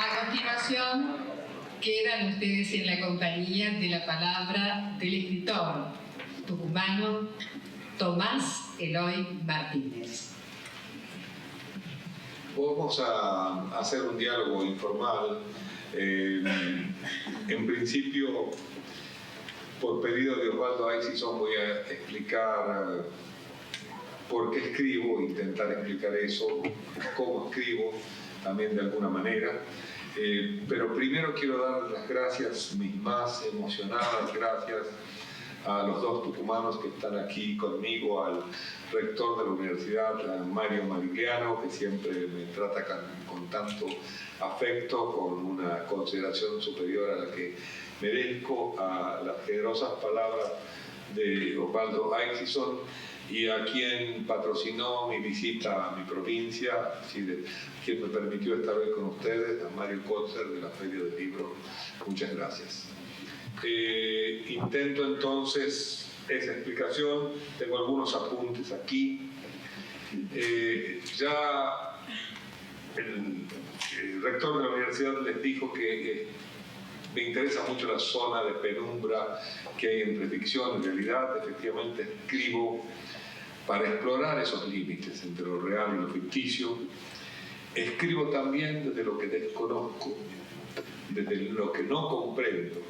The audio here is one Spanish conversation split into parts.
A continuación, quedan ustedes en la compañía de la palabra del escritor tucumano Tomás Eloy Martínez. Vamos a hacer un diálogo informal. En principio, por pedido de Osvaldo Aixison, voy a explicar por qué escribo, intentar explicar eso, cómo escribo, también de alguna manera. Pero primero quiero dar las gracias, mis más emocionadas gracias, a los dos tucumanos que están aquí conmigo, al rector de la universidad, a Mario Marigliano, que siempre me trata con tanto afecto, con una consideración superior a la que merezco, a las generosas palabras de Osvaldo Aixison, y a quien patrocinó mi visita a mi provincia, quien me permitió estar hoy con ustedes, a Mario Kotzer de la Feria del Libro. Muchas gracias. Intento entonces esa explicación. Tengo algunos apuntes aquí. Ya el rector de la universidad les dijo que me interesa mucho la zona de penumbra que hay entre ficción y realidad. Efectivamente escribo para explorar esos límites entre lo real y lo ficticio. Escribo también desde lo que desconozco, desde lo que no comprendo,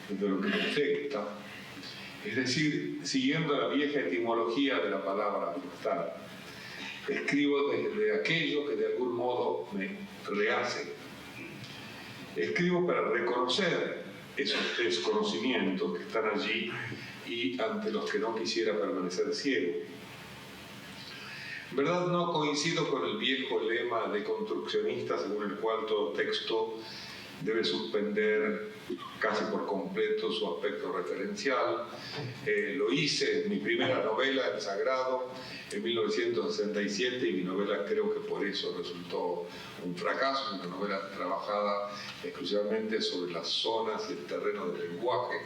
desde lo que me afecta, es decir, siguiendo la vieja etimología de la palabra afectar. Escribo desde aquello que de algún modo me rehace. Escribo para reconocer esos desconocimientos que están allí y ante los que no quisiera permanecer ciego. En verdad no coincido con el viejo lema de construccionista según el cual todo texto debe suspender casi por completo su aspecto referencial. Lo hice en mi primera novela, El Sagrado, en 1967, y mi novela creo que por eso resultó un fracaso, una novela trabajada exclusivamente sobre las zonas y el terreno del lenguaje,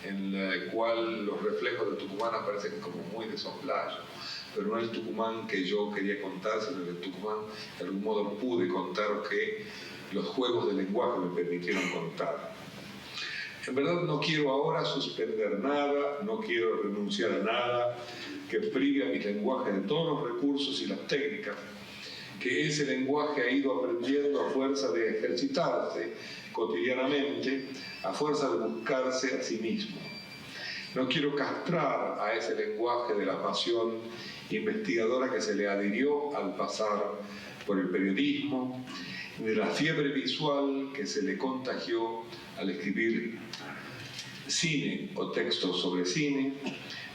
en el cual los reflejos de Tucumán aparecen como muy de soslayo, pero no el Tucumán que yo quería contar, sino el Tucumán de algún modo pude contar, que los juegos del lenguaje me permitieron contar. En verdad no quiero ahora suspender nada, no quiero renunciar a nada que prive a mi lenguaje de todos los recursos y las técnicas que ese lenguaje ha ido aprendiendo a fuerza de ejercitarse cotidianamente, a fuerza de buscarse a sí mismo. No quiero castrar a ese lenguaje de la pasión investigadora que se le adhirió al pasar por el periodismo, de la fiebre visual que se le contagió al escribir cine o textos sobre cine.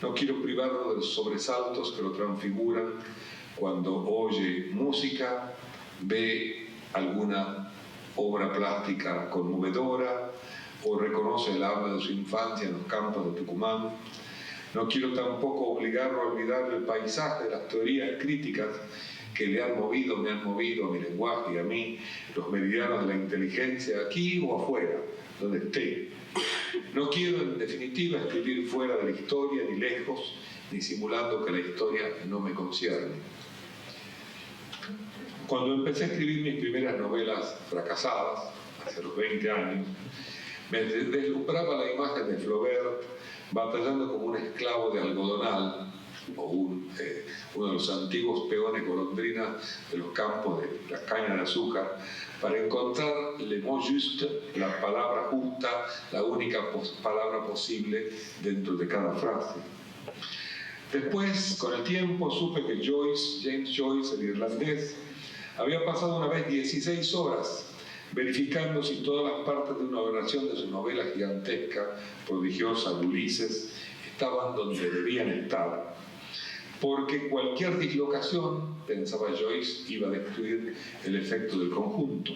No quiero privarlo de los sobresaltos que lo transfiguran cuando oye música, ve alguna obra plástica conmovedora o reconoce el alma de su infancia en los campos de Tucumán. No quiero tampoco obligarlo a olvidar el paisaje de las teorías críticas que me han movido a mi lenguaje y a mí, los meridianos de la inteligencia, aquí o afuera, donde esté. No quiero, en definitiva, escribir fuera de la historia, ni lejos, ni simulando que la historia no me concierne. Cuando empecé a escribir mis primeras novelas fracasadas, hace los 20 años, me deslumbraba la imagen de Flaubert batallando como un esclavo de algodonal, o uno de los antiguos peones golondrinas de los campos de la caña de azúcar, para encontrar le mot juste, la palabra justa, la única palabra posible dentro de cada frase. Después, con el tiempo, supe que James Joyce, el irlandés, había pasado una vez 16 horas verificando si todas las partes de una oración de su novela gigantesca, prodigiosa, de Ulises, estaban donde debían estar, porque cualquier dislocación, pensaba Joyce, iba a destruir el efecto del conjunto.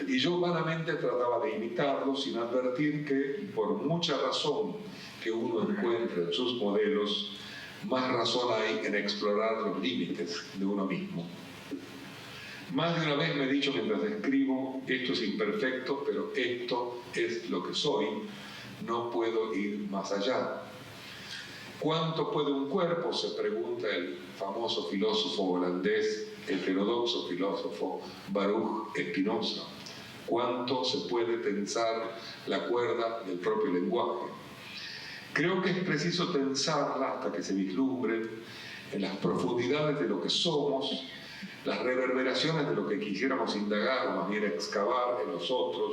Y yo vanamente trataba de imitarlo sin advertir que, por mucha razón que uno encuentre en sus modelos, más razón hay en explorar los límites de uno mismo. Más de una vez me he dicho mientras escribo, esto es imperfecto, pero esto es lo que soy, no puedo ir más allá. ¿Cuánto puede un cuerpo?, se pregunta el famoso filósofo holandés heterodoxo filósofo Baruch Spinoza. Cuánto se puede tensar la cuerda del propio lenguaje. Creo que es preciso tensarla hasta que se vislumbren en las profundidades de lo que somos, las reverberaciones de lo que quisiéramos indagar o más bien excavar en los otros,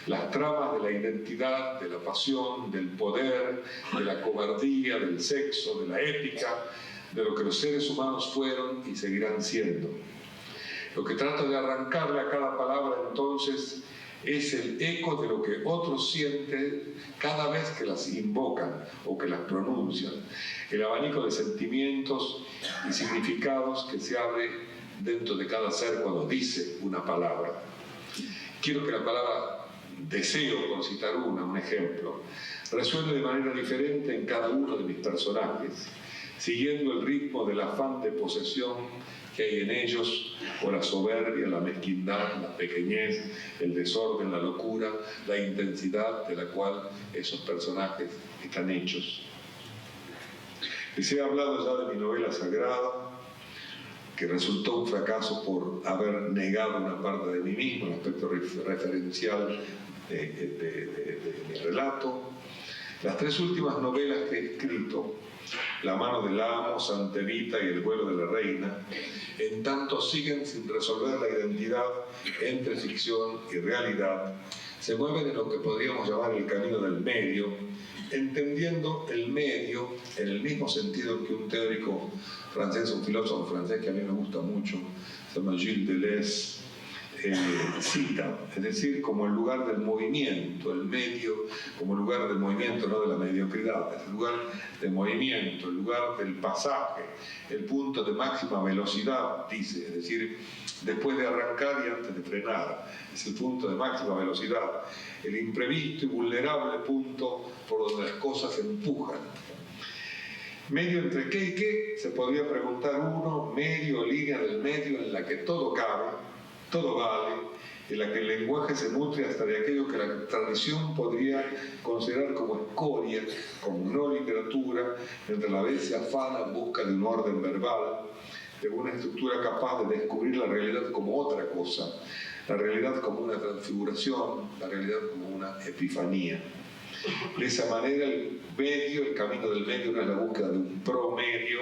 las tramas de la identidad, de la pasión, del poder, de la cobardía, del sexo, de la ética, de lo que los seres humanos fueron y seguirán siendo. Lo que trato de arrancarle a cada palabra entonces es el eco de lo que otros sienten cada vez que las invocan o que las pronuncian, el abanico de sentimientos y significados que se abre dentro de cada ser cuando dice una palabra. Quiero que la palabra deseo, por citar un ejemplo, resuene de manera diferente en cada uno de mis personajes, siguiendo el ritmo del afán de posesión que hay en ellos, o la soberbia, la mezquindad, la pequeñez, el desorden, la locura, la intensidad de la cual esos personajes están hechos. Les he hablado ya de mi novela sagrada, que resultó un fracaso por haber negado una parte de mí mismo, el aspecto referencial de mi relato. Las tres últimas novelas que he escrito, La mano del amo, Santa Evita y El vuelo de la reina, en tanto siguen sin resolver la identidad entre ficción y realidad, se mueven en lo que podríamos llamar el camino del medio, entendiendo el medio en el mismo sentido que un teórico francés, un filósofo francés que a mí me gusta mucho, se llama Gilles Deleuze, cita, es decir, como el lugar del movimiento, el medio como lugar del movimiento, no de la mediocridad, es el lugar del movimiento, el lugar del pasaje, el punto de máxima velocidad, dice, es decir, después de arrancar y antes de frenar, es el punto de máxima velocidad, el imprevisto y vulnerable punto por donde las cosas se empujan. Medio entre qué y qué, se podría preguntar uno, medio, línea del medio en la que todo cabe, todo vale, en la que el lenguaje se nutre hasta de aquello que la tradición podría considerar como escoria, como no literatura, mientras a la vez se afana en busca de un orden verbal, de una estructura capaz de descubrir la realidad como otra cosa, la realidad como una transfiguración, la realidad como una epifanía. De esa manera el medio, el camino del medio no es la búsqueda de un promedio,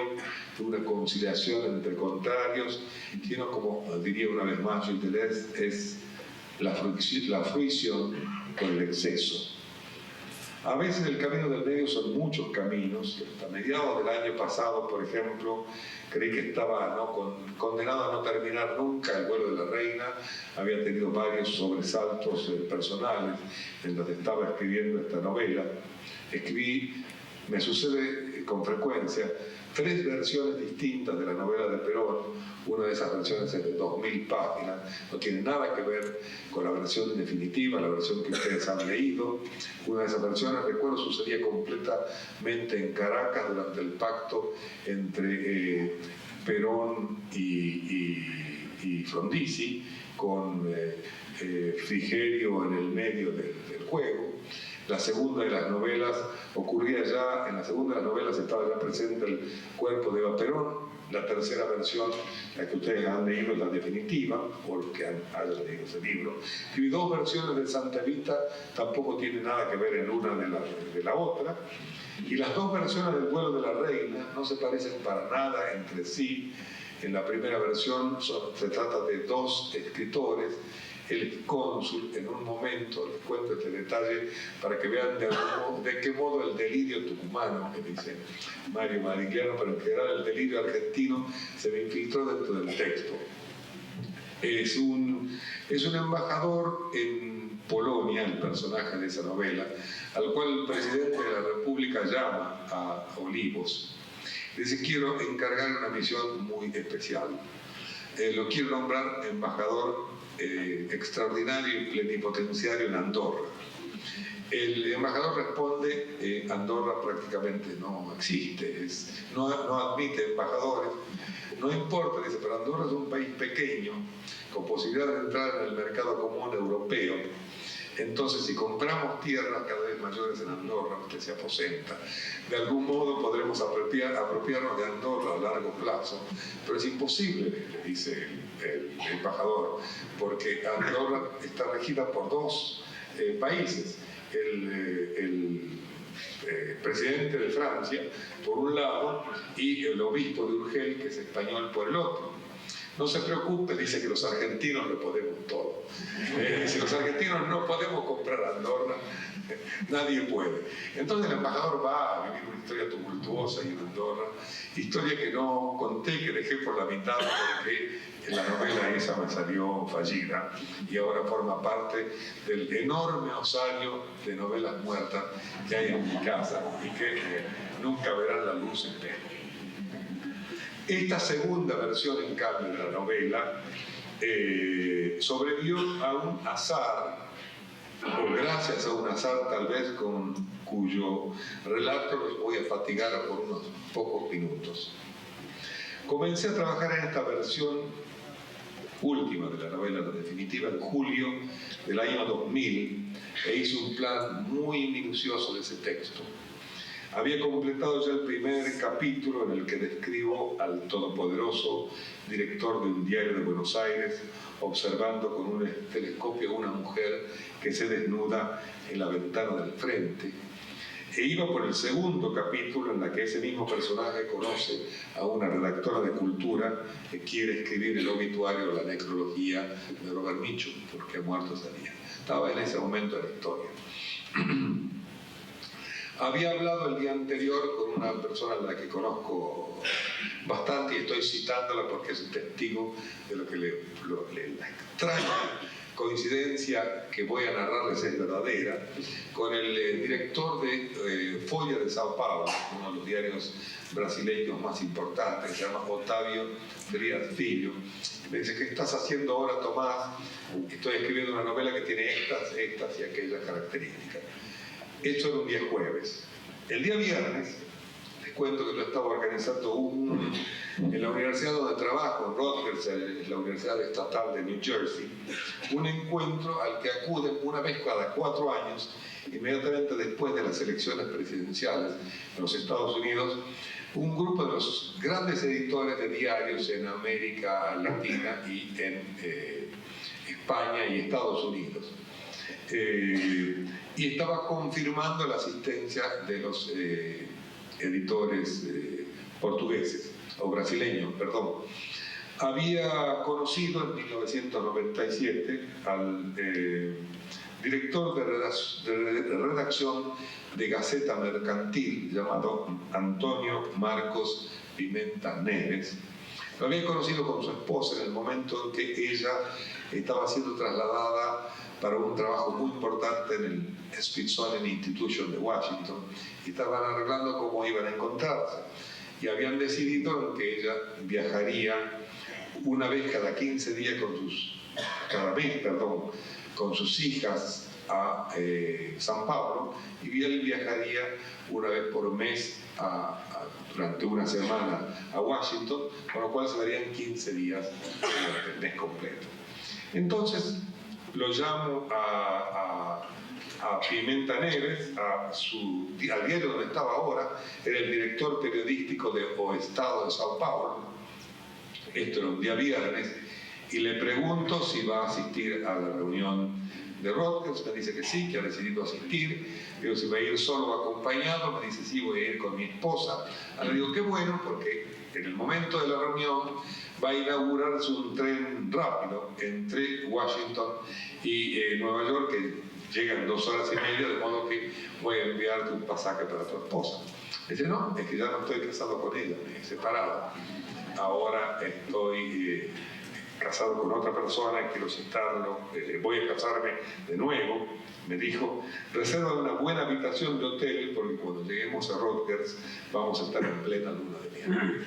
de una conciliación entre contrarios, sino como diría una vez más Gilles Deleuze, es la fruición con el exceso. A veces el camino del medio son muchos caminos. Hasta mediados del año pasado, por ejemplo, creí que estaba condenado a no terminar nunca El vuelo de la reina. Había tenido varios sobresaltos personales en donde estaba escribiendo esta novela. Me sucede con frecuencia, 3 versiones distintas de la novela de Perón. Una de esas versiones es de 2000 páginas, no tiene nada que ver con la versión definitiva, la versión que ustedes han leído. Una de esas versiones, recuerdo, sucedía completamente en Caracas durante el pacto entre Perón y Frondizi, con Frigerio en el medio del juego. La segunda de las novelas ocurría ya, en la segunda de las novelas estaba ya presente el cuerpo de Eva Perón. La tercera versión, la que ustedes han leído, es la definitiva, o los que hayan leído ese libro. Y 2 versiones de Santa Evita tampoco tienen nada que ver en una de la otra. Y las 2 versiones del vuelo de la reina no se parecen para nada entre sí. En la primera versión se trata de 2 escritores. El cónsul, en un momento, les cuento este detalle para que vean de qué modo el delirio tucumano, que dice Mario Marigliano, pero en general el delirio argentino se me infiltró dentro del texto. Es un embajador en Polonia, el personaje de esa novela, al cual el presidente de la República llama a Olivos. Dice: quiero encargar una misión muy especial. Lo quiero nombrar embajador extraordinario y plenipotenciario en Andorra. El embajador responde: Andorra prácticamente no existe, no admite embajadores. No importa, dice, pero Andorra es un país pequeño, con posibilidad de entrar en el mercado común europeo. Entonces, si compramos tierras cada vez mayores en Andorra, usted se aposenta. De algún modo podremos apropiarnos de Andorra a largo plazo, pero es imposible, le dice el embajador, porque Andorra está regida por dos países. El presidente de Francia, por un lado, y el obispo de Urgel, que es español, por el otro. No se preocupe, dice que los argentinos lo podemos todo. Si los argentinos no podemos comprar Andorra, nadie puede. Entonces el embajador va a vivir una historia tumultuosa en Andorra, historia que no conté, que dejé por la mitad porque la novela esa me salió fallida y ahora forma parte del enorme osario de novelas muertas que hay en mi casa y que nunca verán la luz en pie. Esta segunda versión, en cambio, de la novela sobrevivió a un azar, o gracias a un azar tal vez, con cuyo relato los voy a fatigar por unos pocos minutos. Comencé a trabajar en esta versión última de la novela, la definitiva, en julio del año 2000, e hice un plan muy minucioso de ese texto. Había completado ya el primer capítulo en el que describo al todopoderoso director de un diario de Buenos Aires observando con un telescopio a una mujer que se desnuda en la ventana del frente. E iba por el segundo capítulo en la que ese mismo personaje conoce a una redactora de cultura que quiere escribir el obituario o la necrología de Robert Mitchum, porque ha muerto ese día. Estaba en ese momento de la historia. Había hablado el día anterior con una persona a la que conozco bastante y estoy citándola porque es un testigo de lo que la extraña coincidencia que voy a narrarles es verdadera, con el director de Folha de Sao Paulo, uno de los diarios brasileños más importantes, que se llama Otávio Frias Filho. Me dice: ¿qué estás haciendo ahora, Tomás? Estoy escribiendo una novela que tiene estas y aquellas características. Esto era un día jueves. El día viernes, les cuento que lo estaba organizando en la universidad donde trabajo, en Rutgers, la Universidad Estatal de New Jersey, un encuentro al que acuden una vez cada 4 años, inmediatamente después de las elecciones presidenciales en los Estados Unidos, un grupo de los grandes editores de diarios en América Latina y en España y Estados Unidos. Y estaba confirmando la asistencia de los editores portugueses, o brasileños, perdón. Había conocido en 1997 al director de redacción de Gaceta Mercantil, llamado Antonio Marcos Pimenta Neves. Lo había conocido con su esposa en el momento en que ella estaba siendo trasladada para un trabajo muy importante en el Smithsonian Institution de Washington y estaban arreglando cómo iban a encontrarse. Y habían decidido que ella viajaría una vez cada 15 días cada mes, con sus hijas a San Pablo, y él viajaría una vez por mes durante una semana a Washington, con lo cual se darían 15 días durante el mes completo. Entonces lo llamo a Pimenta Neves, al diario donde estaba ahora, era el director periodístico de O Estado de Sao Paulo. Esto era un día viernes, y le pregunto si va a asistir a la reunión de Rutgers. Me dice que sí, que ha decidido asistir. Digo, si va a ir solo o acompañado. Me dice: sí, voy a ir con mi esposa. Le digo: qué bueno, porque en el momento de la reunión va a inaugurarse un tren rápido entre Washington y Nueva York, que llega en 2 horas y media, de modo que voy a enviarte un pasaje para tu esposa. Dice: no, es que ya no estoy casado con ella, me he separado. Ahora estoy casado con otra persona, quiero citarlo, voy a casarme de nuevo. Me dijo: reserva una buena habitación de hotel, porque cuando lleguemos a Rutgers vamos a estar en plena luna de miel.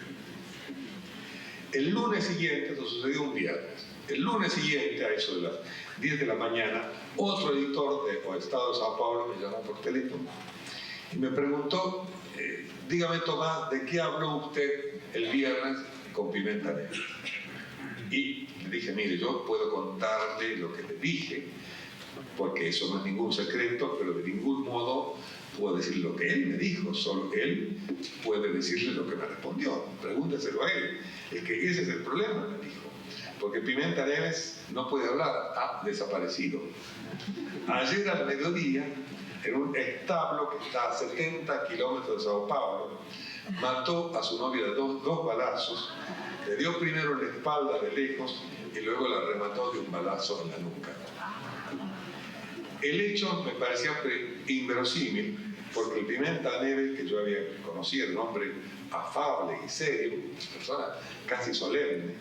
El lunes siguiente, esto sucedió un viernes, el lunes siguiente, a eso de las 10 de la mañana, otro editor de O Estado de Sao Paulo me llamó por teléfono y me preguntó: dígame, Tomás, ¿de qué habló usted el viernes con Pimenta Neves? Y le dije: mire, yo puedo contarle lo que le dije, porque eso no es ningún secreto, pero de ningún modo puedo decir lo que él me dijo, solo él puede decirle lo que me respondió. Pregúnteselo a él. Es que ese es el problema, me dijo. Porque Pimenta Neves no puede hablar, ha desaparecido. Ayer al mediodía, en un establo que está a 70 kilómetros de Sao Paulo, mató a su novia de dos balazos, le dio primero en la espalda de lejos y luego la remató de un balazo en la nuca. El hecho me parecía inverosímil, porque el Pimenta Neves, que yo había conocido, era un hombre afable y serio, una persona casi solemne,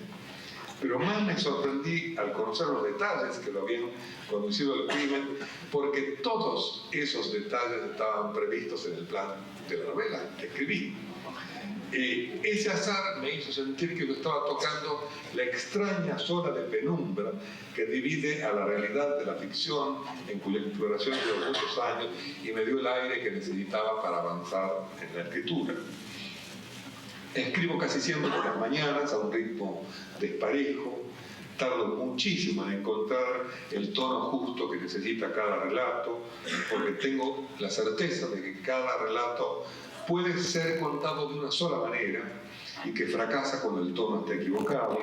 pero más me sorprendí al conocer los detalles que lo habían conducido al crimen, porque todos esos detalles estaban previstos en el plan de la novela que escribí. Ese azar me hizo sentir que yo estaba tocando la extraña zona de penumbra que divide a la realidad de la ficción, en cuya exploración llevo muchos años, y me dio el aire que necesitaba para avanzar en la escritura. Escribo casi siempre por las mañanas a un ritmo desparejo, tardo muchísimo en encontrar el tono justo que necesita cada relato, porque tengo la certeza de que cada relato puede ser contado de una sola manera y que fracasa cuando el tono está equivocado.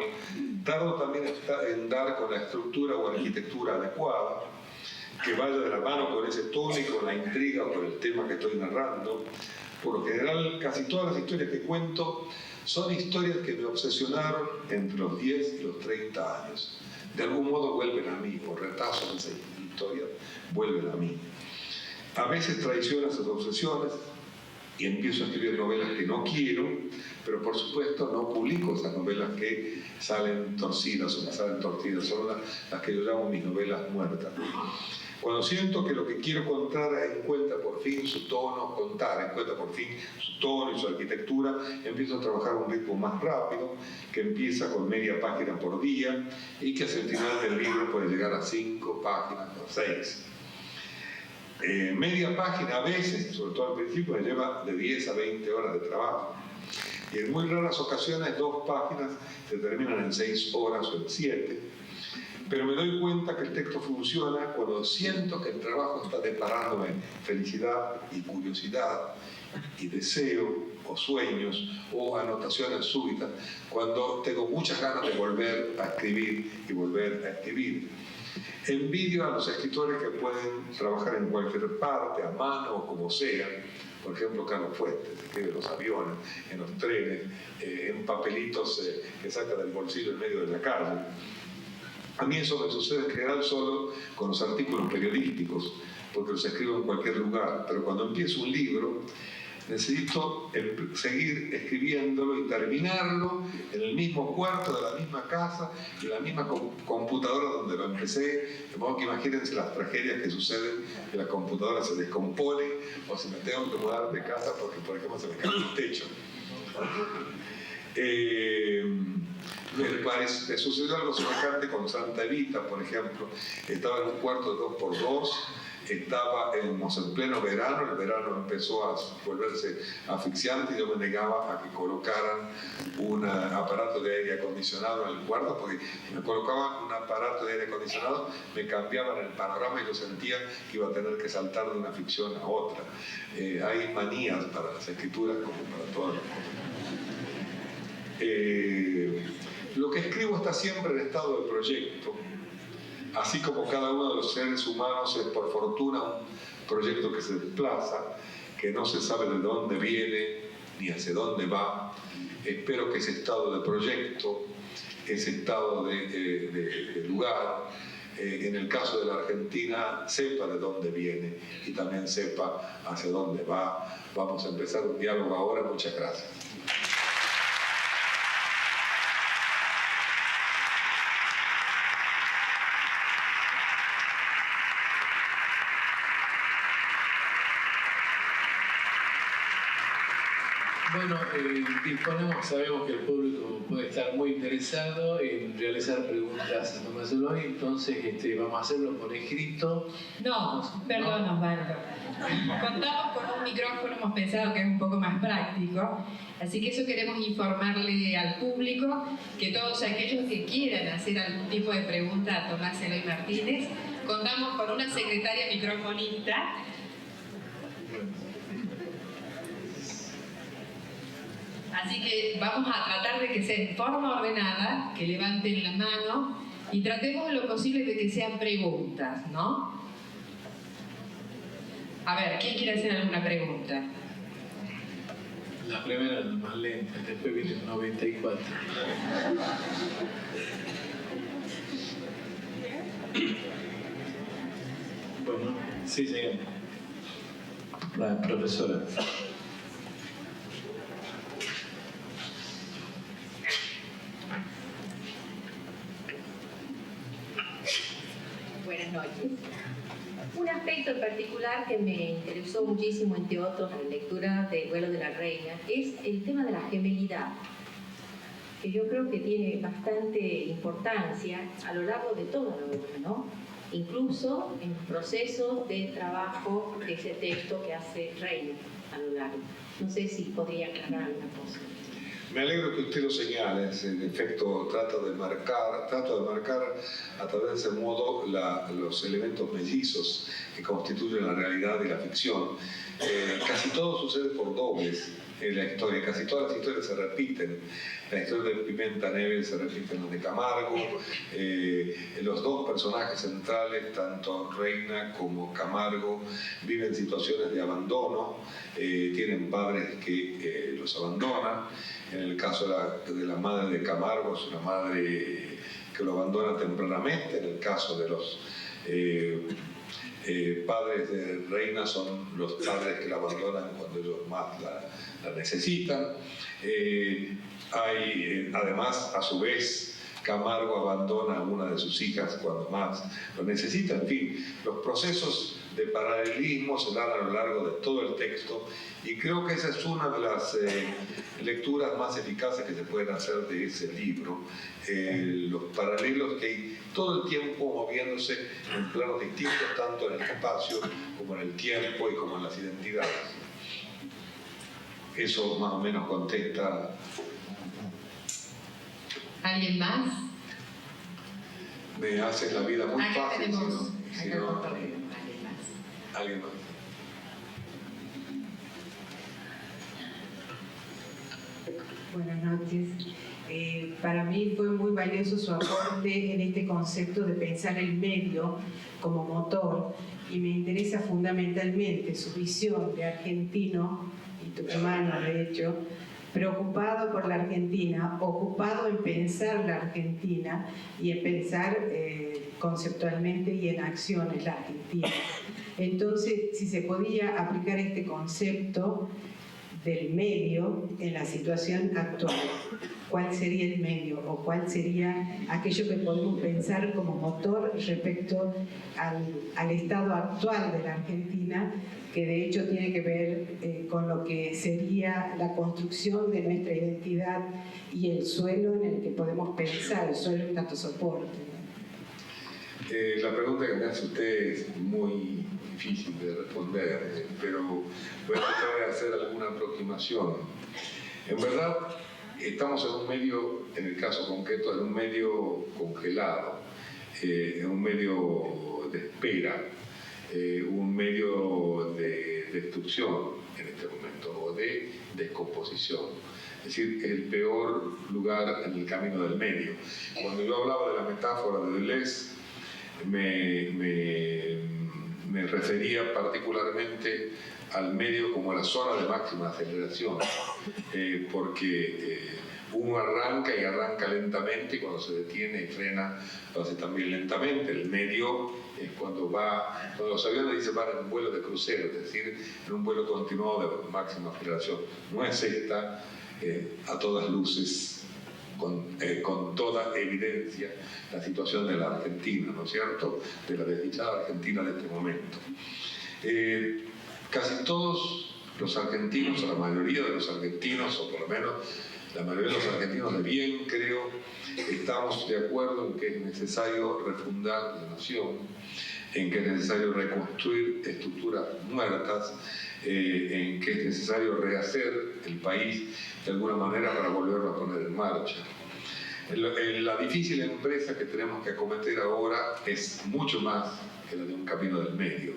Tardo también en dar con la estructura o arquitectura adecuada, que vaya de la mano con ese tono y con la intriga o con el tema que estoy narrando. Por lo general, casi todas las historias que cuento son historias que me obsesionaron entre los 10 y los 30 años. De algún modo vuelven a mí, por retazos de esas historias, vuelven a mí. A veces traiciono esas obsesiones y empiezo a escribir novelas que no quiero, pero por supuesto no publico esas novelas que salen torcidas o me salen torcidas, son las que yo llamo mis novelas muertas. Cuando siento que lo que quiero contar encuentra por fin su tono, encuentra por fin su tono y su arquitectura, empiezo a trabajar a un ritmo más rápido, que empieza con media página por día y que hacia el final del libro puede llegar a 5 páginas o 6. Media página a veces, sobre todo al principio, me lleva de 10 a 20 horas de trabajo. Y en muy raras ocasiones 2 páginas se terminan en 6 horas o en 7. Pero me doy cuenta que el texto funciona cuando siento que el trabajo está deparándome felicidad y curiosidad y deseo o sueños o anotaciones súbitas, cuando tengo muchas ganas de volver a escribir y volver a escribir. Envidio a los escritores que pueden trabajar en cualquier parte, a mano o como sea. Por ejemplo, Carlos Fuentes escribe en los aviones, en los trenes, en papelitos que saca del bolsillo en medio de la calle. A mí eso me sucede en general solo con los artículos periodísticos, porque los escribo en cualquier lugar, pero cuando empiezo un libro necesito seguir escribiéndolo y terminarlo en el mismo cuarto de la misma casa y en la misma computadora donde lo empecé. De modo que imagínense las tragedias que suceden, que la computadora se descompone o si me tengo que mudar de casa porque, por ejemplo, se me cae el techo. Me sucedió algo semejante con Santa Evita, por ejemplo. Estaba en un cuarto de 2x2, estábamos en pleno verano, el verano empezó a volverse asfixiante y yo me negaba a que colocaran un aparato de aire acondicionado en el cuarto, porque si me colocaban un aparato de aire acondicionado me cambiaban el panorama y yo sentía que iba a tener que saltar de una ficción a otra. Hay manías para las escrituras como para todas las cosas. Lo que escribo está siempre en estado de proyecto, así como cada uno de los seres humanos es por fortuna un proyecto que se desplaza, que no se sabe de dónde viene ni hacia dónde va. Espero que ese estado de proyecto, ese estado de lugar, en el caso de la Argentina, sepa de dónde viene y también sepa hacia dónde va. Vamos a empezar un diálogo ahora. Muchas gracias. Bueno, sabemos que el público puede estar muy interesado en realizar preguntas a Tomás Eloy, entonces vamos a hacerlo por escrito. No, perdón, Osvaldo. Contamos con un micrófono, hemos pensado que es un poco más práctico, así que eso queremos informarle al público, que todos aquellos que quieran hacer algún tipo de pregunta a Tomás Eloy Martínez contamos con una secretaria microfonista. Así que vamos a tratar de que sea en forma ordenada, que levanten la mano y tratemos lo posible de que sean preguntas, ¿no? A ver, ¿quién quiere hacer alguna pregunta? La primera es la más lenta, después viene el 94. Bueno, sí, señor. La profesora. Buenas noches. Un aspecto en particular que me interesó muchísimo, entre otros, en la lectura de Vuelo de la Reina, es el tema de la gemelidad, que yo creo que tiene bastante importancia a lo largo de toda la obra, ¿no? Incluso en procesos de trabajo de ese texto que hace Reina a lo largo. No sé si podría aclarar alguna cosa. Me alegro que usted lo señale, en efecto trato de marcar a través de ese modo los elementos mellizos que constituyen la realidad y la ficción. Casi todo sucede por dobles en la historia, casi todas las historias se repiten. La historia de Pimenta Neves se repite en la de Camargo, los dos personajes centrales, tanto Reina como Camargo, viven situaciones de abandono, tienen padres que los abandonan. En el caso de la madre de Camargo, es una madre que lo abandona tempranamente. En el caso de los padres de Reina, son los padres que la abandonan cuando ellos más la necesitan. Además, a su vez, Camargo abandona a una de sus hijas cuando más lo necesita. En fin, los procesos de paralelismo se dan a lo largo de todo el texto y creo que esa es una de las lecturas más eficaces que se pueden hacer de ese libro. Los paralelos que hay todo el tiempo moviéndose en planos distintos, tanto en el espacio como en el tiempo y como en las identidades. Eso más o menos contesta. ¿Alguien más? Me hace la vida muy Acá fácil. tenemos, Si acá no, alguien más. alguien más. Buenas noches. Para mí fue muy valioso su aporte en este concepto de pensar el medio como motor y me interesa fundamentalmente su visión de argentino y tucumano, de hecho, preocupado por la Argentina, ocupado en pensar la Argentina y en pensar conceptualmente y en acciones la Argentina. Entonces, si se podía aplicar este concepto del medio en la situación actual, ¿cuál sería el medio o cuál sería aquello que podemos pensar como motor respecto al estado actual de la Argentina, que de hecho tiene que ver con lo que sería la construcción de nuestra identidad y el suelo en el que podemos pensar, el suelo en tanto soporte? La pregunta que me hace usted es muy difícil de responder, pero voy a tratar de hacer alguna aproximación. En verdad, estamos en un medio, en el caso concreto, en un medio congelado, en un medio de espera, un medio de destrucción en este momento, o de descomposición. Es decir, el peor lugar en el camino del medio. Cuando yo hablaba de la metáfora de Deleuze, me refería particularmente al medio como la zona de máxima aceleración, porque uno arranca y arranca lentamente, y cuando se detiene y frena lo hace también lentamente. El medio es cuando los aviones dicen van en un vuelo de crucero, es decir, en un vuelo continuado de máxima aceleración. No es esta, a todas luces, con toda evidencia, la situación de la Argentina, ¿no es cierto?, de la desdichada Argentina de este momento. Casi todos los argentinos, o la mayoría de los argentinos, o por lo menos la mayoría de los argentinos de bien, creo, estamos de acuerdo en que es necesario refundar la nación, en que es necesario reconstruir estructuras muertas, en que es necesario rehacer el país de alguna manera para volverlo a poner en marcha. La difícil empresa que tenemos que acometer ahora es mucho más que la de un camino del medio.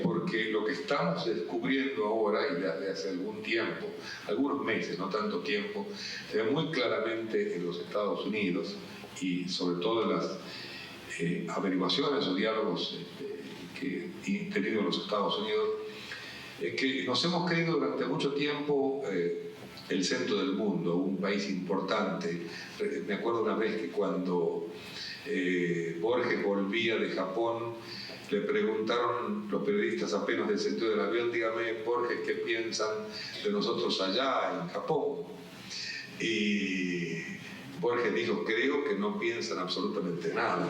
Porque lo que estamos descubriendo ahora, y desde hace algún tiempo, algunos meses, no tanto tiempo, se ve muy claramente en los Estados Unidos y sobre todo en las averiguaciones o diálogos que he tenido en los Estados Unidos, que nos hemos creído durante mucho tiempo el centro del mundo, un país importante. Me acuerdo una vez que cuando Borges volvía de Japón, le preguntaron los periodistas apenas del sentido del avión: dígame, Borges, ¿qué piensan de nosotros allá en Japón? Y Borges dijo: creo que no piensan absolutamente nada.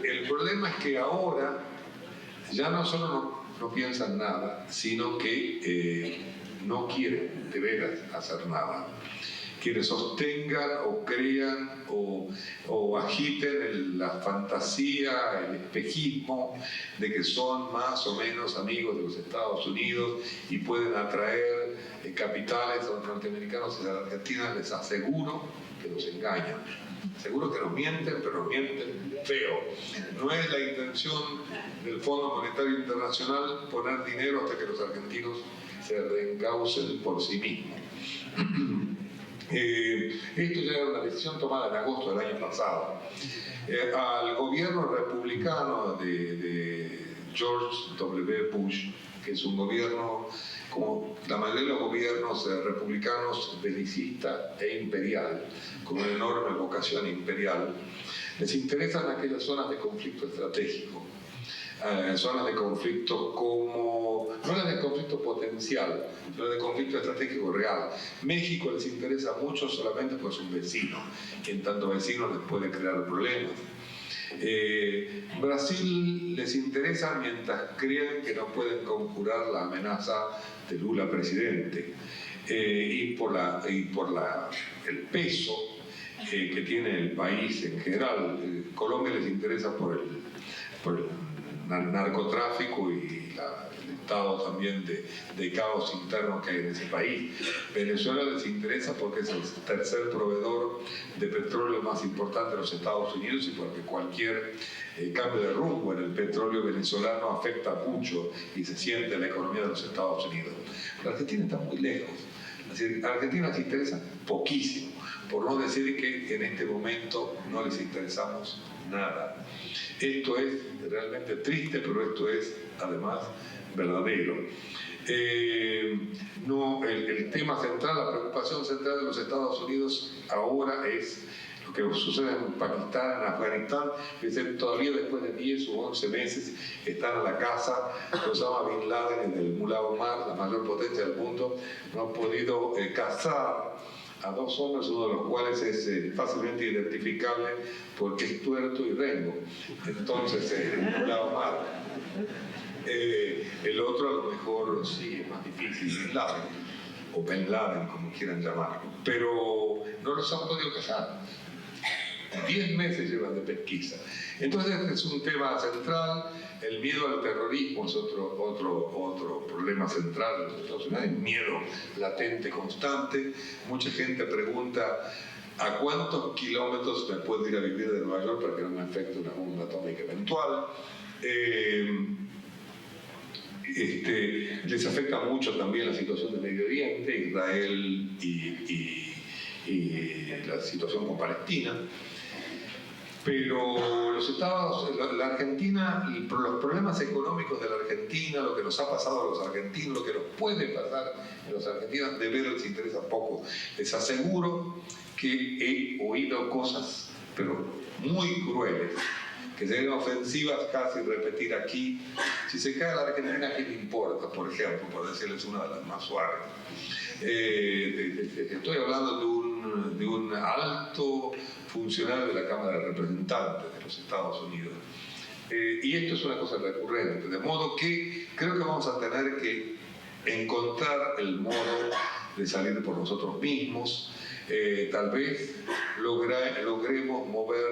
El problema es que ahora ya no solo no piensan nada, sino que no quieren de veras hacer nada. Quienes sostengan o crean o agiten la fantasía, el espejismo de que son más o menos amigos de los Estados Unidos y pueden atraer capitales a los norteamericanos y a la Argentina, les aseguro que nos engañan. Seguro que nos mienten, pero nos mienten feo. No es la intención del Fondo Monetario Internacional poner dinero hasta que los argentinos se reencaucen por sí mismos. Esto ya era una decisión tomada en agosto del año pasado. Al gobierno republicano de George W. Bush, que es un gobierno, como la mayoría de los gobiernos republicanos, belicista e imperial, con una enorme vocación imperial, les interesan aquellas zonas de conflicto estratégico. Zonas de conflicto como, no las de conflicto potencial, sino de conflicto estratégico real. México les interesa mucho solamente porque es un vecino, y en tanto vecino les puede crear problemas. Brasil les interesa mientras creen que no pueden conjurar la amenaza de Lula presidente, y por el peso que tiene el país en general. Colombia les interesa por el narcotráfico y el estado también de caos interno que hay en ese país. Venezuela les interesa porque es el tercer proveedor de petróleo más importante de los Estados Unidos y porque cualquier cambio de rumbo en el petróleo venezolano afecta mucho y se siente en la economía de los Estados Unidos. La Argentina está muy lejos. Es decir, a Argentina les interesa poquísimo, por no decir que en este momento no les interesamos nada. Esto es realmente triste, pero esto es además verdadero. El tema central, la preocupación central de los Estados Unidos ahora es lo que sucede en Pakistán, en Afganistán. Todavía después de 10 u 11 meses están a la caza de Osama Bin Laden en el Mullah Omar, la mayor potencia del mundo. No han podido cazar a dos hombres, uno de los cuales es fácilmente identificable porque es tuerto y rengo. Entonces, Mullah Omar. El otro a lo mejor sí es más difícil, Bin Laden, o Ben Laden, como quieran llamarlo. Pero no los han podido cazar. 10 meses llevan de pesquisa. Entonces es un tema central. El miedo al terrorismo es otro problema central de los Estados Unidos. Hay miedo latente, constante. Mucha gente pregunta: ¿a cuántos kilómetros me puedo ir a vivir de Nueva York para que no me afecte una bomba atómica eventual? Les afecta mucho también la situación del Medio Oriente, Israel y la situación con Palestina. Pero la Argentina, los problemas económicos de la Argentina, lo que nos ha pasado a los argentinos, lo que nos puede pasar a los argentinos, de veras les interesa poco. Les aseguro que he oído cosas, pero muy crueles, que serían ofensivas casi repetir aquí. Si se cae la Argentina, ¿qué le importa? Por ejemplo, por decirles una de las más suaves. Estoy hablando de un alto funcionario de la Cámara de Representantes de los Estados Unidos. Y esto es una cosa recurrente, de modo que creo que vamos a tener que encontrar el modo de salir por nosotros mismos. Tal vez logremos mover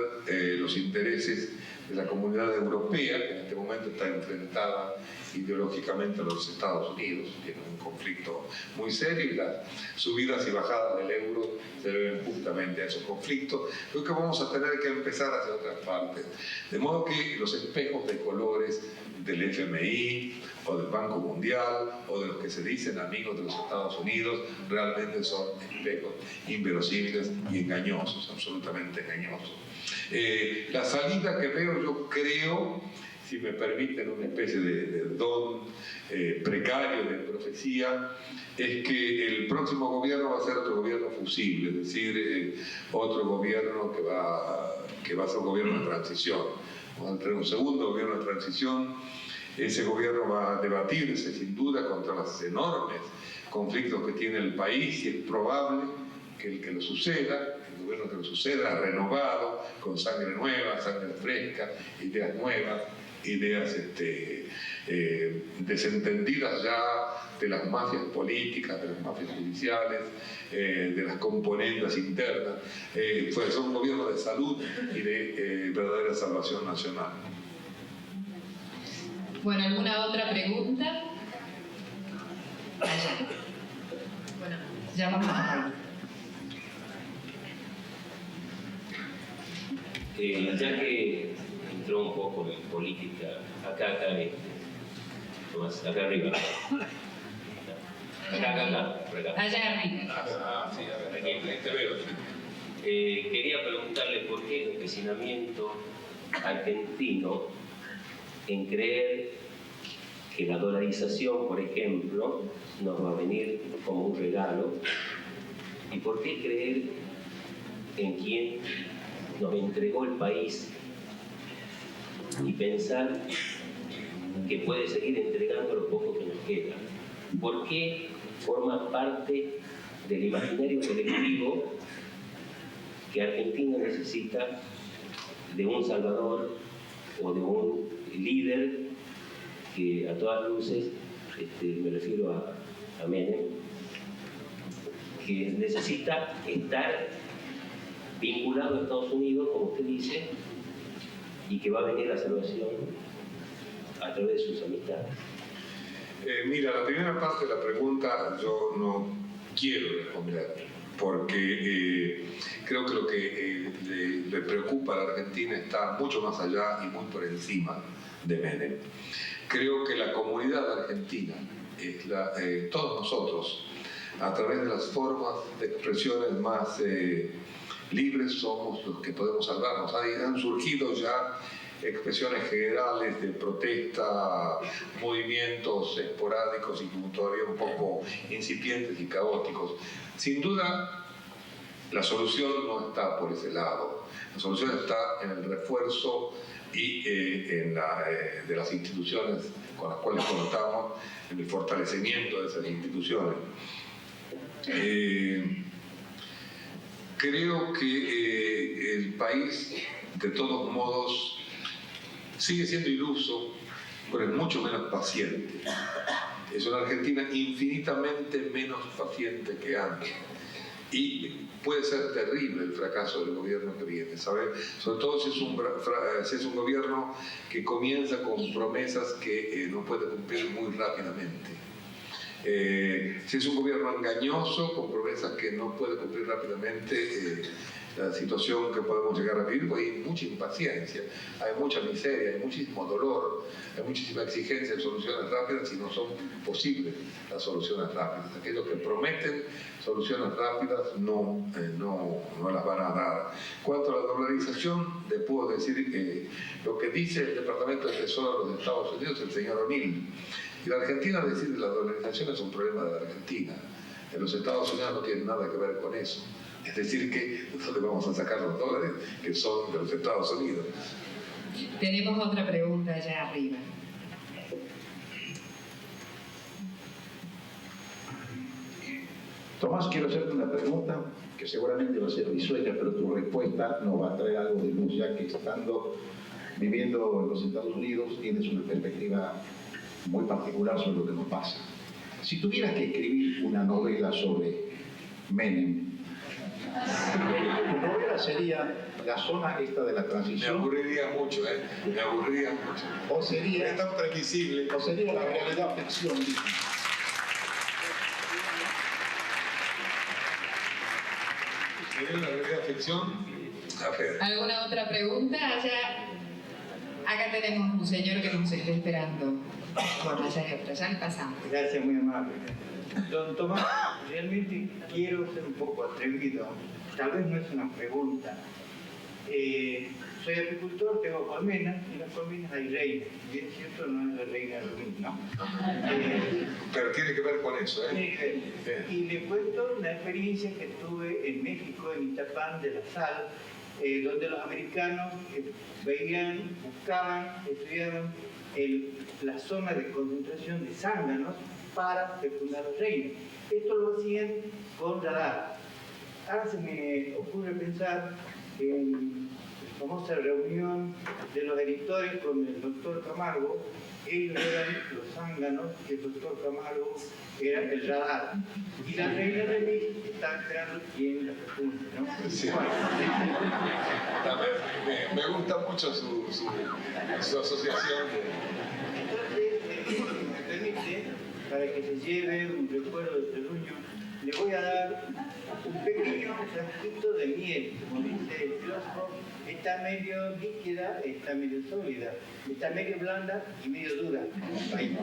los intereses de la Comunidad Europea, que en este momento está enfrentada ideológicamente a los Estados Unidos, tiene un conflicto muy serio y las subidas y bajadas del euro se deben justamente a esos conflictos. Creo que vamos a tener que empezar hacia otras partes, de modo que los espejos de colores del FMI o del Banco Mundial o de los que se dicen amigos de los Estados Unidos realmente son espejos inverosímiles y engañosos, absolutamente engañosos. La salida que veo, yo creo, si me permiten una especie de don precario de profecía, es que el próximo gobierno va a ser otro gobierno fusible, es decir, otro gobierno que va a ser un gobierno de transición. Vamos a tener un segundo gobierno de transición. Ese gobierno va a debatirse sin duda contra los enormes conflictos que tiene el país y es probable que el que lo suceda, el gobierno que lo suceda, renovado, con sangre nueva, sangre fresca, ideas nuevas, ideas desentendidas ya de las mafias políticas, de las mafias judiciales, de las componendas internas, puede ser un gobierno de salud y de verdadera salvación nacional. Bueno, ¿alguna otra pregunta? Allá. Bueno, ya vamos a ya que entró un poco en política, acá arriba. Acá. allá arriba. Sí, a ver, aquí te veo. Quería preguntarle por qué el empecinamiento argentino en creer que la dolarización, por ejemplo, nos va a venir como un regalo, y por qué creer en quien nos entregó el país y pensar que puede seguir entregando lo poco que nos queda. ¿Por qué forma parte del imaginario colectivo que Argentina necesita de un salvador o de un líder que a todas luces, me refiero a Menem, que necesita estar vinculado a Estados Unidos, como usted dice, y que va a venir la salvación a través de sus amistades? Mira, la primera parte de la pregunta yo no quiero responder, porque creo que lo que le preocupa a la Argentina está mucho más allá y muy por encima de Menem. Creo que la comunidad argentina, todos nosotros, a través de las formas de expresiones más libres, somos los que podemos salvarnos. Han surgido ya expresiones generales de protesta, movimientos esporádicos y todavía un poco incipientes y caóticos. Sin duda, la solución no está por ese lado. La solución está en el refuerzo y de las instituciones con las cuales contamos, en el fortalecimiento de esas instituciones. Creo que el país, de todos modos, sigue siendo iluso, pero es mucho menos paciente. Es una Argentina infinitamente menos paciente que antes. Y puede ser terrible el fracaso del gobierno que viene, ¿sabes? Sobre todo si es un gobierno que comienza con promesas que no puede cumplir muy rápidamente. Si es un gobierno engañoso, con promesas que no puede cumplir rápidamente, la situación que podemos llegar a vivir, pues hay mucha impaciencia, hay mucha miseria, hay muchísimo dolor, hay muchísima exigencia de soluciones rápidas y no son posibles las soluciones rápidas. Aquellos que prometen soluciones rápidas no las van a dar. Cuanto a la dolarización, le puedo decir que lo que dice el Departamento de Tesoro de los Estados Unidos, el señor O'Neill, y la Argentina decide que la dolarización es un problema de la Argentina. En los Estados Unidos no tiene nada que ver con eso. Es decir, que nosotros vamos a sacar los dólares que son de los Estados Unidos. Tenemos otra pregunta allá arriba. Tomás, quiero hacerte una pregunta que seguramente va a ser risueña, pero tu respuesta nos va a traer algo de luz, ya que viviendo en los Estados Unidos tienes una perspectiva muy particular sobre lo que nos pasa. Si tuvieras que escribir una novela sobre Menem, tu novela sería la zona esta de la Me transición, aburriría mucho, me aburriría mucho. o sería, Es tan previsible. o sería la realidad ficción. ¿Sería una realidad ficción? A ver. ¿Alguna otra pregunta? Acá tenemos un señor que nos está esperando. Bueno, allá hay otra, ya le pasamos. Gracias, muy amable. Don Tomás, realmente quiero ser un poco atrevido. Tal vez no es una pregunta. Soy apicultor, tengo colmenas, y en las colmenas hay reinas. Y es cierto, no es la reina Rubín, ¿no? Pero tiene que ver con eso, Y le cuento una experiencia que tuve en México, en Itapán de la Sal, donde los americanos veían, buscaban, estudiaban la zona de concentración de zánganos para fecundar las reinas. Esto lo hacían con radar. Ahora se me ocurre pensar en la famosa reunión de los editores con el doctor Camargo. Ellos eran los zánganos y el doctor Camargo era el radar. Y la reina de México estaba esperando quién la fecunde, ¿no? Sí. Me gusta mucho su asociación. Entonces, si me permite, para que se lleve un recuerdo de terruño, le voy a dar un pequeño frasquito de miel, como dice el filósofo. Está medio líquida, está medio sólida, está medio blanda y medio dura. Ahí.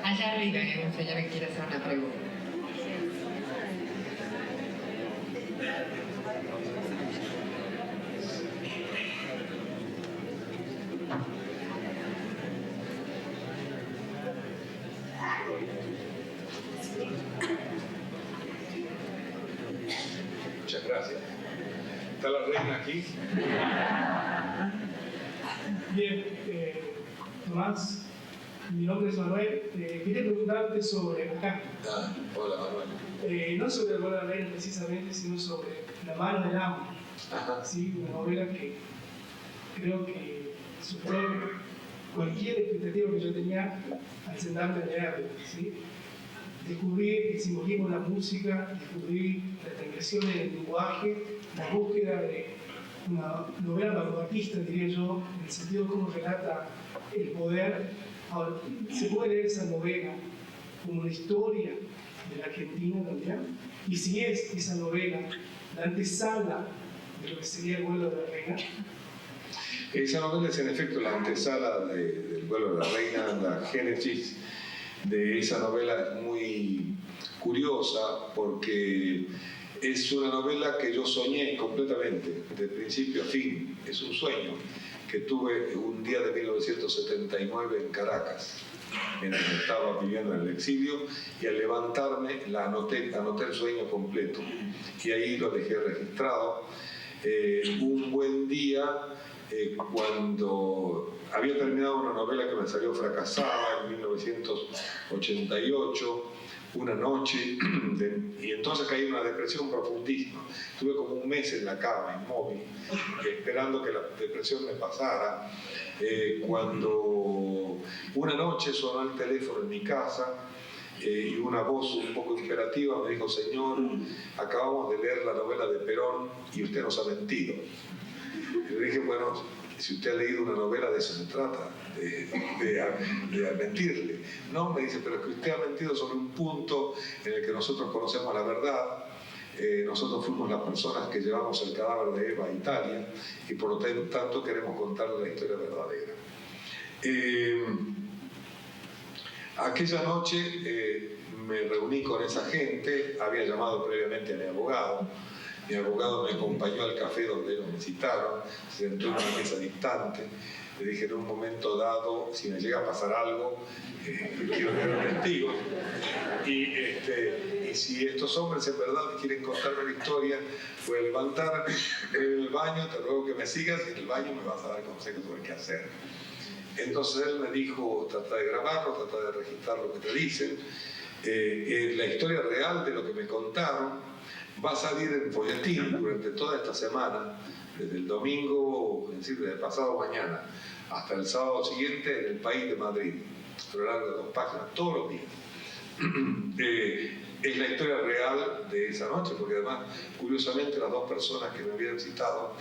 Allá arriba hay un señor que quiere hacer una pregunta. Muchas gracias. ¿Está la reina aquí? Bien, Tomás, mi nombre es Manuel. Quería preguntarte sobre acá. Hola, Manuel. No sobre el vuelo de la reina precisamente, sino sobre La mano del amo. ¿Sí? Una novela que creo que superó cualquier expectativa que yo tenía al sentarme a leerla. ¿Sí? Descubrí el simbolismo de la música, descubrí la transgresión en el lenguaje, la búsqueda de una novela vanguardista, diría yo, en el sentido de cómo relata el poder. Ahora, ¿se puede leer esa novela como una historia de la Argentina también? Y si es esa novela la antesala de lo que sería el vuelo de la reina. Esa novela es en efecto la antesala del vuelo de la reina, la génesis de esa novela es muy curiosa porque es una novela que yo soñé completamente, de principio a fin. Es un sueño que tuve un día de 1979 en Caracas, en el que estaba viviendo en el exilio, y al levantarme anoté el sueño completo y ahí lo dejé registrado. Un buen día, cuando había terminado una novela que me salió fracasada en 1988, una noche, y entonces caí en una depresión profundísima. Estuve como un mes en la cama, inmóvil, esperando que la depresión me pasara, cuando una noche sonó el teléfono en mi casa y una voz un poco imperativa me dijo: señor, acabamos de leer la novela de Perón y usted nos ha mentido. Y le dije: bueno, si usted ha leído una novela, de eso se trata, de mentirle. No, me dice, pero es que usted ha mentido sobre un punto en el que nosotros conocemos la verdad. Nosotros fuimos las personas que llevamos el cadáver de Eva a Italia y por lo tanto queremos contarle la historia verdadera. Aquella noche me reuní con esa gente, había llamado previamente a mi abogado. Mi abogado me acompañó al café donde ellos me citaron, se sentó en una mesa distante. Le dije: en un momento dado, si me llega a pasar algo, quiero tener testigos. Y si estos hombres en verdad quieren contarme la historia, voy a levantarme, voy a ir al baño, te ruego que me sigas y en el baño me vas a dar consejos sobre qué hacer. Entonces él me dijo: trata de grabarlo, trata de registrar lo que te dicen. La historia real de lo que me contaron va a salir en folletín durante toda esta semana, desde el domingo, es decir, desde el pasado mañana, hasta el sábado siguiente en El País de Madrid, a lo largo de 2 páginas, todos los días. Es la historia real de esa noche, porque además, curiosamente, las 2 personas que me habían citado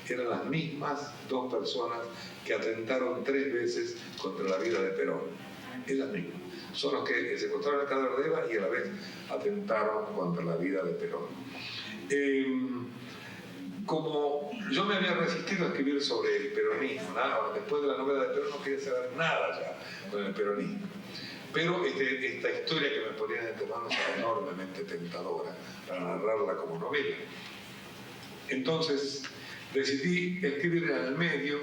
eran las mismas 2 personas que atentaron 3 veces contra la vida de Perón. Es las mismas. Son los que secuestraron el cadáver de Eva y a la vez atentaron contra la vida de Perón. Como yo me había resistido a escribir sobre el peronismo, nada, después de la novela de Perón no quería saber nada ya con el peronismo. Pero esta historia que me ponían entre manos era enormemente tentadora para narrarla como novela. Entonces decidí escribir en el medio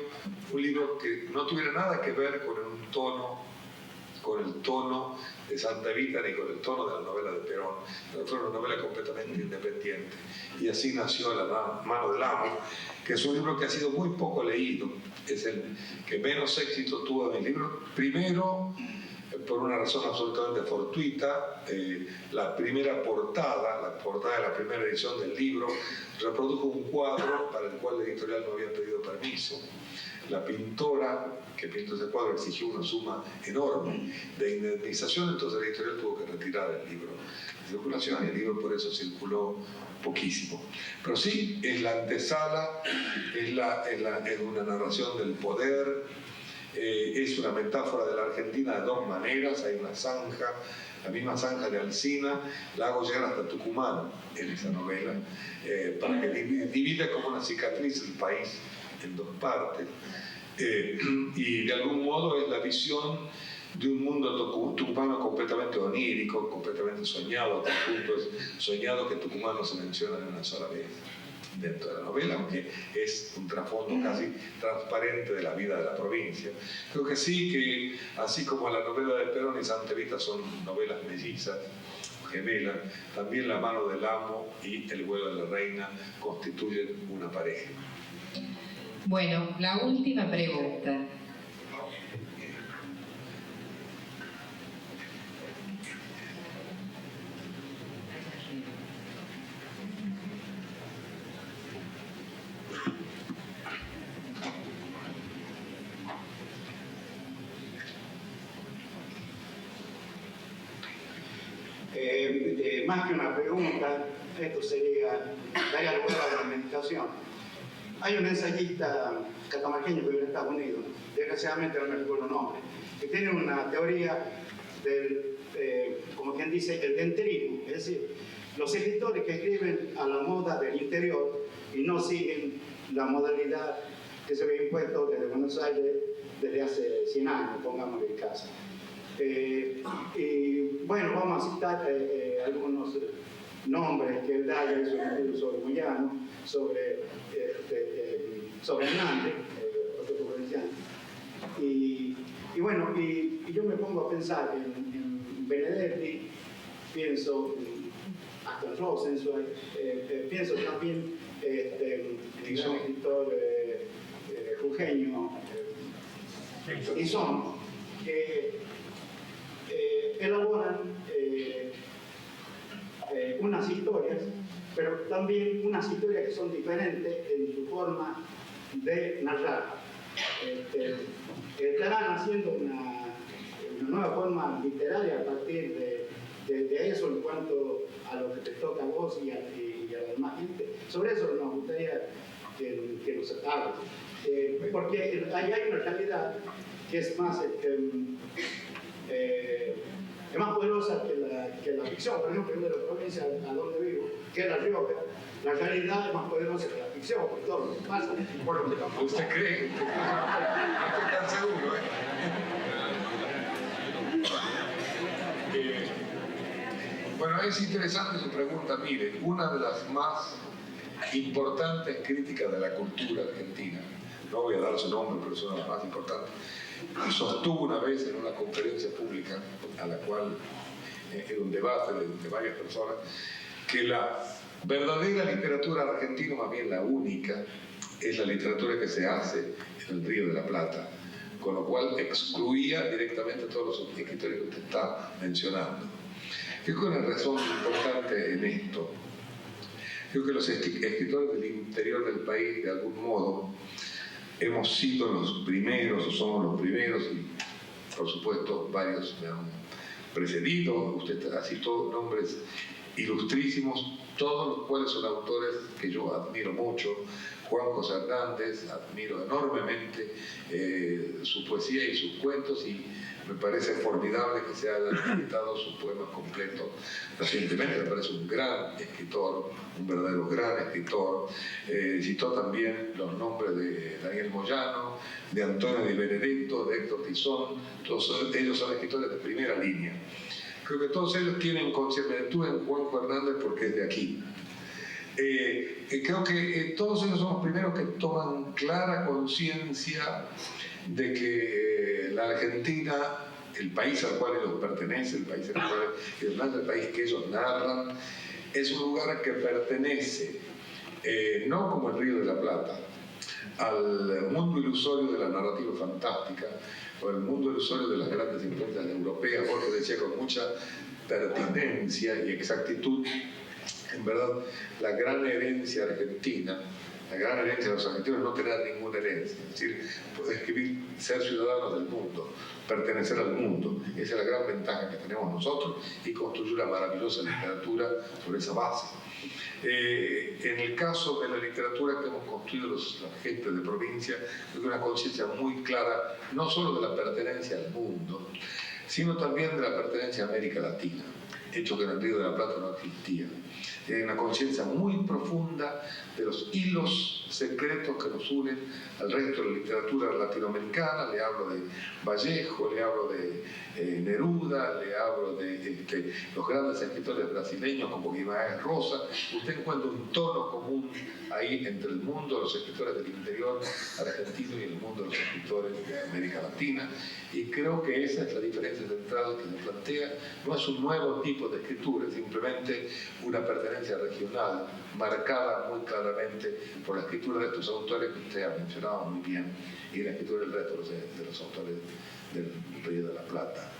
un libro que no tuviera nada que ver con el tono de Santa Evita ni con el tono de la novela de Perón. Fue una novela completamente independiente. Y así nació La mano del amo, que es un libro que ha sido muy poco leído. Es el que menos éxito tuvo de mi libro. Primero, por una razón absolutamente fortuita, la primera portada, la portada de la primera edición del libro, reprodujo un cuadro para el cual la editorial no había pedido permiso. La pintora que pintó ese cuadro exigió una suma enorme de indemnización, entonces la editorial tuvo que retirar el libro de circulación y el libro por eso circuló poquísimo. Pero sí, es la antesala, es una narración del poder, es una metáfora de la Argentina de 2 maneras. Hay una zanja, la misma zanja de Alsina, la hago llegar hasta Tucumán en esa novela, para que divida como una cicatriz el país en 2 partes. Y de algún modo es la visión de un mundo tucumano completamente onírico, completamente soñado, hasta el punto es soñado que Tucumán no se menciona ni una sola vez dentro de la novela, aunque es un trasfondo casi transparente de la vida de la provincia. Creo que sí, que así como la novela de Perón y Santa Evita son novelas mellizas, gemelas, también La mano del amo y El vuelo de la reina constituyen una pareja. Bueno, la última pregunta. Más que una pregunta, esto daría lugar a la meditación. Hay un ensayista catamarqueño que vive en Estados Unidos, desgraciadamente no me recuerdo el nombre, que tiene una teoría del, como quien dice, el dentrismo, es decir, los escritores que escriben a la moda del interior y no siguen la modalidad que se había impuesto desde Buenos Aires desde hace 100 años, pongamos el caso. Y bueno, vamos a citar algunos nombres que él da, ya hizo un estudio sobre Moyano, sobre Hernández, otro provinciano. Y bueno, y yo me pongo a pensar en Benedetti, pienso hasta en Rosenzweig, pienso también en el gran escritor jujeño Tizón, que elaboran unas historias, pero también unas historias que son diferentes en su forma de narrar. Estarán haciendo una nueva forma literaria a partir de eso en cuanto a lo que te toca a vos y a la demás gente. Sobre eso nos gustaría que nos hable, porque ahí hay una realidad que es más poderosa que la ficción. Por ejemplo, en la provincia a donde vivo, que es La Rioja, la realidad es más poderosa que la ficción, por todo lo que pasa, por lo que pasa. ¿Usted cree? No estoy tan seguro, Bueno, es interesante su pregunta. Mire, una de las más importantes críticas de la cultura argentina, no voy a dar su nombre, pero es una de las más importantes, sostuvo una vez en una conferencia pública, a la cual era un debate de varias personas, que la verdadera literatura argentina, más bien la única, es la literatura que se hace en el Río de la Plata, con lo cual excluía directamente a todos los escritores que usted está mencionando. Creo que una razón importante en esto Creo que los escritores del interior del país, de algún modo, hemos sido los primeros, o somos los primeros, y por supuesto varios me han precedido. Usted ha citado nombres ilustrísimos, todos los cuales son autores que yo admiro mucho. Juan José Hernández, admiro enormemente su poesía y sus cuentos, y me parece formidable que se hayan editado sus poemas completos recientemente. Me parece un gran escritor, un verdadero gran escritor. Citó también los nombres de Daniel Moyano, de Antonio Di Benedetto, de Héctor Tizón. Todos ellos son escritores de primera línea. Creo que todos ellos tienen conciencia. Me detuve en Juan Hernández porque es de aquí. Creo que todos ellos son los primeros que toman clara conciencia de que la Argentina, el país al cual ellos pertenecen, el país al cual el país que ellos narran, es un lugar que pertenece, no como el Río de la Plata, al mundo ilusorio de la narrativa fantástica, o el mundo ilusorio de las grandes influencias europeas. Jorge decía con mucha pertinencia y exactitud, en verdad, la gran herencia argentina, la gran herencia de los argentinos es no tener ninguna herencia, es decir, poder escribir, ser ciudadanos del mundo, pertenecer al mundo. Esa es la gran ventaja que tenemos nosotros, y construir una maravillosa literatura sobre esa base. En el caso de la literatura que hemos construido la gente de provincia, hay una conciencia muy clara, no solo de la pertenencia al mundo, sino también de la pertenencia a América Latina, hecho que en el Río de la Plata no existía. Hay una conciencia muy profunda de los hilos secretos que nos unen al resto de la literatura latinoamericana. Le hablo de Vallejo, le hablo de Neruda, le hablo de los grandes escritores brasileños como Guimarães Rosa. Usted encuentra un tono común ahí entre el mundo de los escritores del interior argentino y el mundo de los escritores de América Latina, y creo que esa es la diferencia central que se plantea. No es un nuevo tipo de escritura, es simplemente una pertenencia regional marcada muy claramente por la escritura de estos autores que usted ha mencionado muy bien, y la escritura del resto de los autores del Río de la Plata.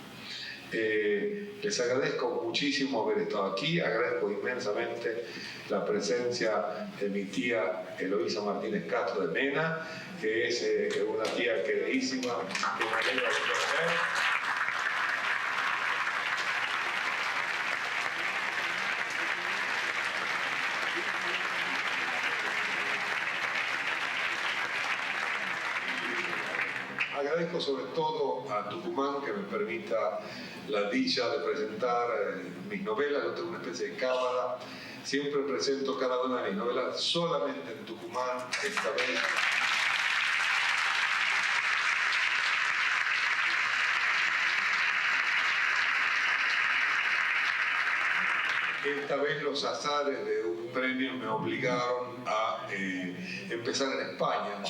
Les agradezco muchísimo haber estado aquí, agradezco inmensamente la presencia de mi tía Eloísa Martínez Castro de Mena, que es una tía queridísima, que me alegra mucho ver. Agradezco sobre todo a Tucumán que me permita la dicha de presentar mis novelas. Yo tengo una especie de cámara, siempre presento cada una de mis novelas solamente en Tucumán. Esta vez los azares de un premio me obligaron a empezar en España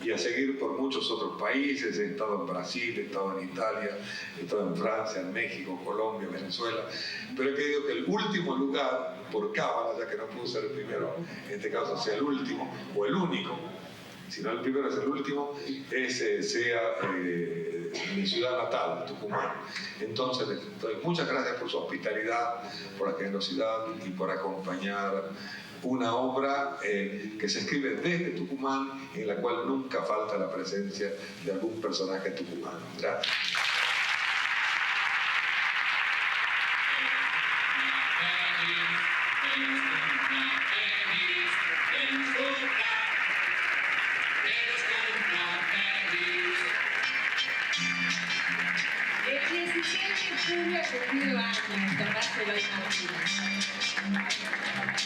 y a seguir por muchos otros países. He estado en Brasil, he estado en Italia, he estado en Francia, en México, Colombia, Venezuela, pero he querido que el último lugar, por cábala, ya que no pudo ser el primero, en este caso sea el último, o el único, si no el primero es el último, sea mi ciudad natal, Tucumán. Entonces les doy muchas gracias por su hospitalidad, por la generosidad y por acompañar una obra que se escribe desde Tucumán, en la cual nunca falta la presencia de algún personaje tucumano. Gracias. El 17 de julio ha cumplido años de Marcelo y Martínez.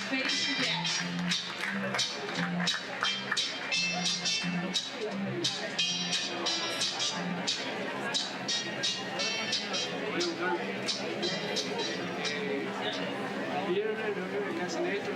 Feliz cumpleaños. Viernes, lo que hacen esto.